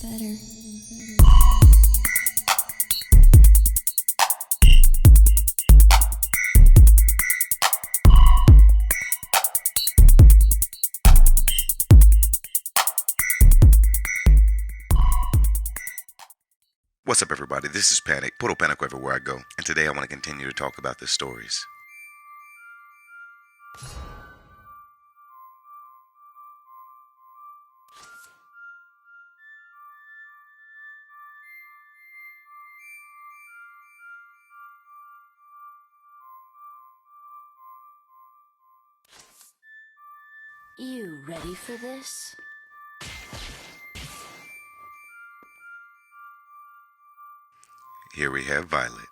better. What's up, everybody? This is Puro, Panico everywhere I go, and today I want to continue to talk about the stories. You ready for this? Here we have Violet.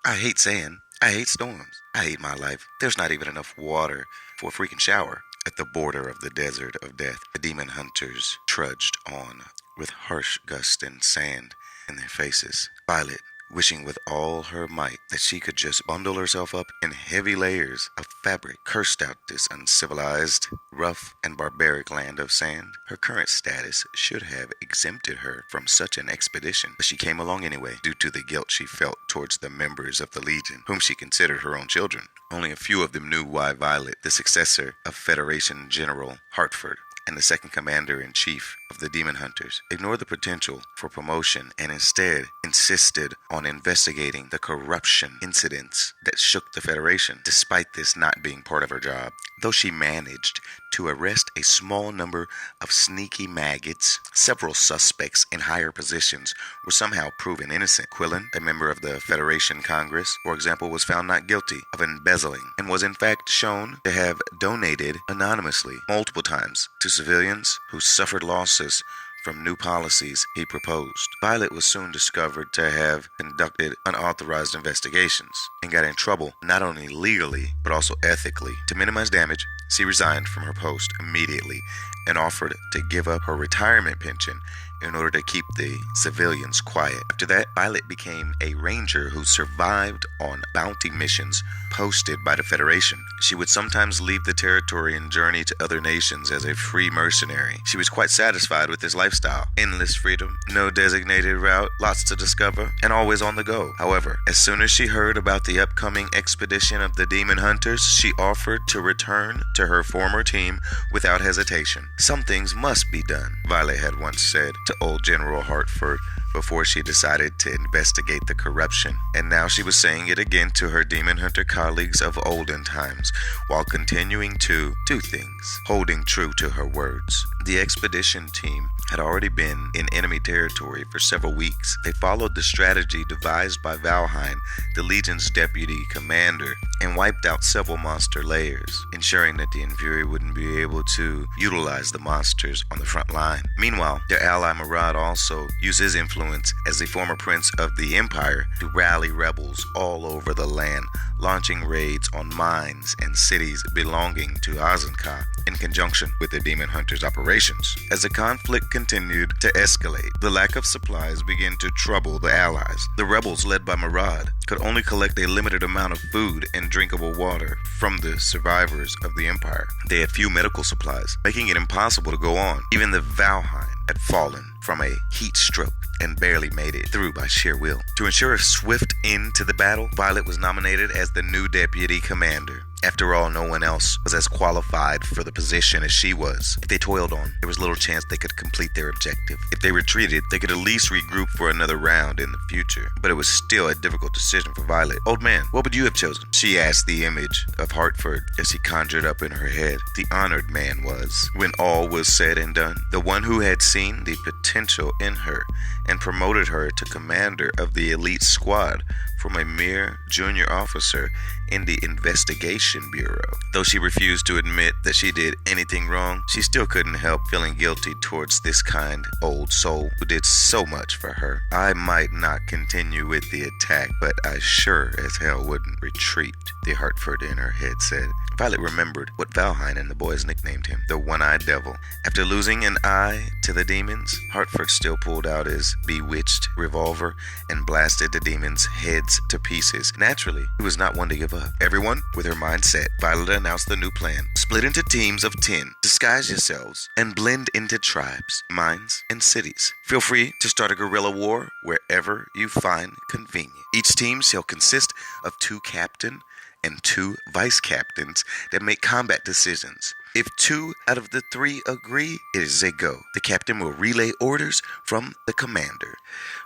I hate sand. I hate storms. I hate my life. There's not even enough water for a freaking shower. At the border of the desert of death, the demon hunters trudged on with harsh gusts and sand in their faces. Violet, wishing with all her might that she could just bundle herself up in heavy layers of fabric, cursed out this uncivilized, rough, and barbaric land of sand. Her current status should have exempted her from such an expedition, but she came along anyway due to the guilt she felt towards the members of the Legion, whom she considered her own children. Only a few of them knew why Violet, the successor of Federation General Hartford, and the second commander-in-chief of the Demon Hunters, ignored the potential for promotion and instead insisted on investigating the corruption incidents that shook the Federation, despite this not being part of her job. Though she managed to arrest a small number of sneaky maggots, several suspects in higher positions were somehow proven innocent. Quillen, a member of the Federation Congress, for example, was found not guilty of embezzling and was in fact shown to have donated anonymously multiple times to civilians who suffered losses from new policies he proposed. Violet was soon discovered to have conducted unauthorized investigations and got in trouble not only legally but also ethically. To minimize damage, she resigned from her post immediately and offered to give up her retirement pension in order to keep the civilians quiet. After that, Violet became a ranger who survived on bounty missions posted by the Federation. She would sometimes leave the territory and journey to other nations as a free mercenary. She was quite satisfied with this lifestyle. Endless freedom, no designated route, lots to discover, and always on the go. However, as soon as she heard about the upcoming expedition of the Demon Hunters, she offered to return to her former team without hesitation. Some things must be done, Violet had once said to old General Hartford before she decided to investigate the corruption. And now she was saying it again to her Demon Hunter colleagues of olden times, while continuing to do things, holding true to her words. The expedition team had already been in enemy territory for several weeks. They followed the strategy devised by Valheim, the Legion's deputy commander, and wiped out several monster layers, ensuring that the Inferi wouldn't be able to utilize the monsters on the front line. Meanwhile, their ally Murad also used his influence as the former prince of the Empire to rally rebels all over the land, launching raids on mines and cities belonging to Azenka in conjunction with the Demon Hunters' operations. As the conflict continued to escalate, the lack of supplies began to trouble the allies. The rebels, led by Murad, could only collect a limited amount of food and drinkable water from the survivors of the Empire. They had few medical supplies, making it impossible to go on. Even the Valheim had fallen from a heat stroke and barely made it through by sheer will. To ensure a swift end to the battle, Violet was nominated as the new deputy commander. After all, no one else was as qualified for the position as she was. If they toiled on, there was little chance they could complete their objective. If they retreated, they could at least regroup for another round in the future. But it was still a difficult decision for Violet. "Old man, what would you have chosen?" she asked the image of Hartford as she conjured up in her head. The honored man was, when all was said and done, the one who had seen the potential in her and promoted her to commander of the elite squad from a mere junior officer in the investigation bureau. Though she refused to admit that she did anything wrong, she still couldn't help feeling guilty towards this kind old soul who did so much for her. I might not continue with the attack, but I sure as hell wouldn't retreat, the Hartford in her head said. Violet remembered what Valheim and the boys nicknamed him, the One-Eyed Devil. After losing an eye to the demons, Hartford still pulled out his bewitched revolver and blasted the demons' heads to pieces. Naturally, he was not one to give up. Everyone with her mind set, Violet announced the new plan. Split into teams of 10 to scout disguise yourselves and blend into tribes, mines, and cities. Feel free to start a guerrilla war wherever you find convenient. Each team shall consist of 2 captain and 2 vice captains that make combat decisions. If 2 out of the 3 agree, it is a go. The captain will relay orders from the commander.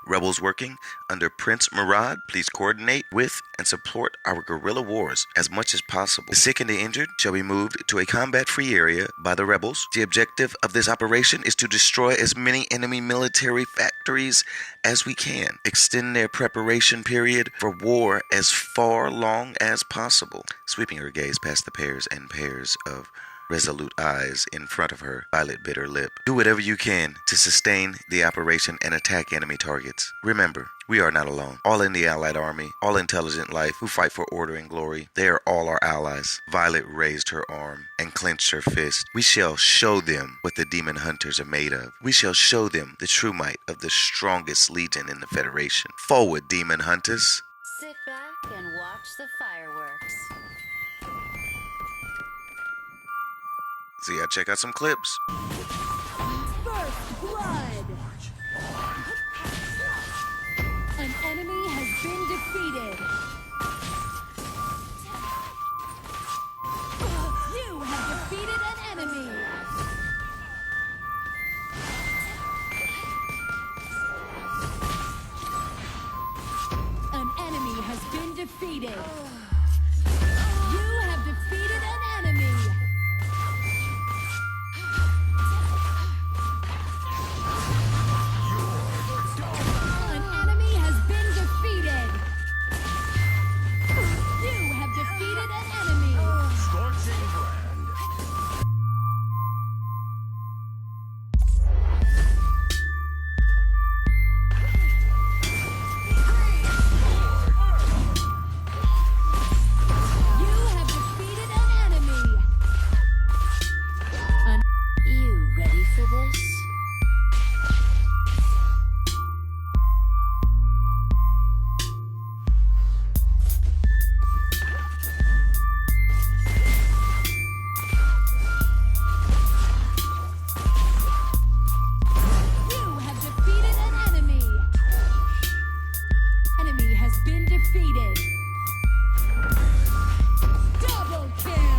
Rebels working under Prince Murad, please coordinate with and support our guerrilla wars as much as possible. The sick and the injured shall be moved to a combat-free area by the rebels. The objective of this operation is to destroy as many enemy military factories as we can. Extend their preparation period for war as far long as possible. Sweeping her gaze past the pairs and pairs of resolute eyes in front of her, Violet bit her lip. Do whatever you can to sustain the operation and attack enemy targets. Remember, we are not alone. All in the Allied army, all intelligent life who fight for order and glory, they are all our allies. Violet raised her arm and clenched her fist. We shall show them what the demon hunters are made of. We shall show them the true might of the strongest legion in the Federation. Forward, demon hunters. Sit back and watch the fireworks. See, I check out some clips. First blood! An enemy has been defeated. You have defeated an enemy. An enemy has been defeated. You have defeated an enemy. An enemy has been defeated. You have defeated an enemy. Scorching brand. You have defeated an enemy. You ready for this? You have defeated an enemy. Enemy has been defeated. Double kill.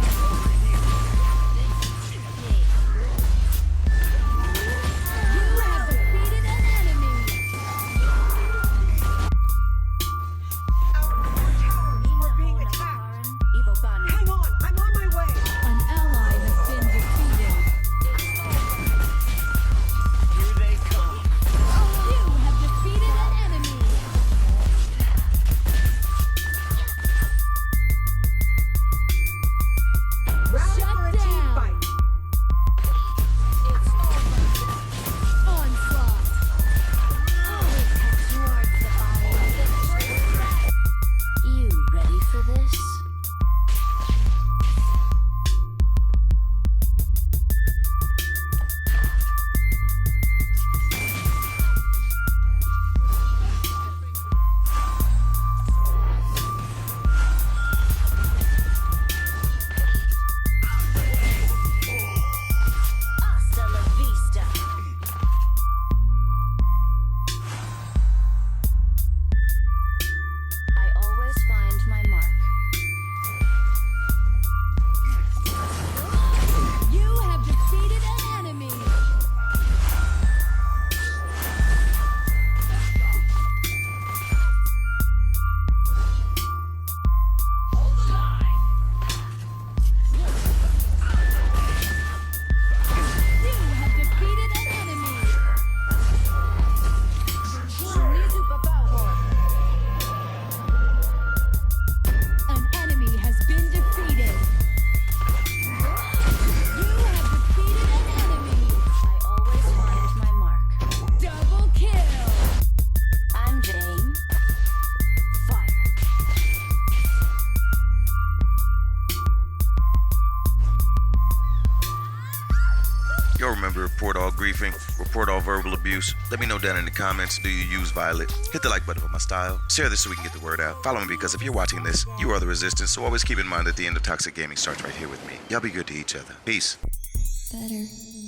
You have defeated an enemy. We're being attacked. Hang on, I'm on my way. An ally has been defeated. Here they come. You have defeated an enemy. Round Shut for a team down. fight. Onslaught. You ready for this? Hasta la vista. I always find my mark. You have defeated an enemy. You have defeated an enemy. An enemy has been defeated. You have defeated an enemy. I always find my mark. Double kill. I'm Jane. Fire. Y'all remember report all griefing, report all verbal abuse. Let me know down in the comments, do you use Violet? Hit the like button for my style. Share this so we can get the word out. Follow me because if you're watching this, you are the resistance. So always keep in mind that the end of toxic gaming starts right here with me. Y'all be good to each other. Peace. better.